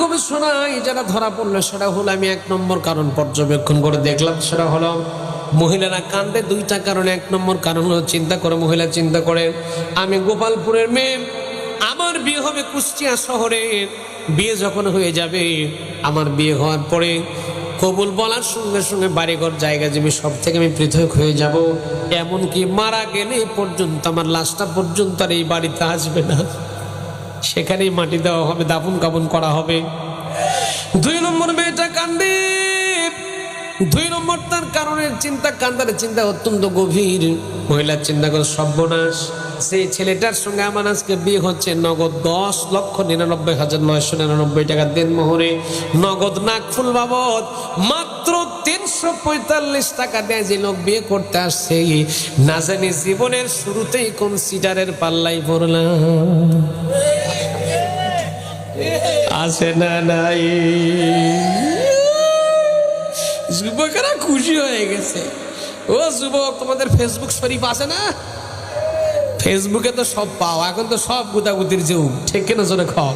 গবেষণায় যারা ধরা পড়লো সেটা হলো, আমি 1 নম্বর কারণ পর্যবেক্ষণ করে দেখলাম, সেটা হলো মহিলারা কান্দে 2টা কারণে। 1 নম্বর কারণ হলো চিন্তা করে, মহিলা চিন্তা করে আমি গোপালপুরের মেয়ে, আমার বিয়ে হবে কুষ্টিয়া শহরে, বিয়ে যখন হয়ে যাবে, আমার বিয়ে হওয়ার পরে কবুল বলার সঙ্গে সঙ্গে বাড়িঘর জায়গা জমি সব থেকে আমি পৃথক হয়ে যাব, এমনকি মারা গেলে পর্যন্ত আমার লাশটা পর্যন্ত আর এই বাড়িতে আসবে না, সেখানেই মাটি দেওয়া হবে, দাফন কাফন করা হবে। 2 নম্বর মেয়েটা কান্দে, 2 নম্বর তার কারণের চিন্তা, কান্দার চিন্তা অত্যন্ত গভীর। মহিলার চিন্তা করে সর্বনাশ, সেই ছেলেটার সঙ্গে আমার আজকে বিয়ে হচ্ছে, নগদ 10,99,999 টাকা দেনমোহরে, নগদ নাকফুল বাবদ মাত্র 345 টাকা দেয় যে লোক বিয়ে করতে আসছে, না জানি জীবনের শুরুতেই কোন সিটারের পাল্লাই পড়লাম। আছে না নাই? যুবকেরা খুশি হয়ে গেছে। ও যুবক, তোমাদের ফেসবুক শরীফ আছে না? ফেসবুকে তো সব পাও, এখন তো সব গুতাগুতির যুগ, ঠিক কিনা জোরে খাও।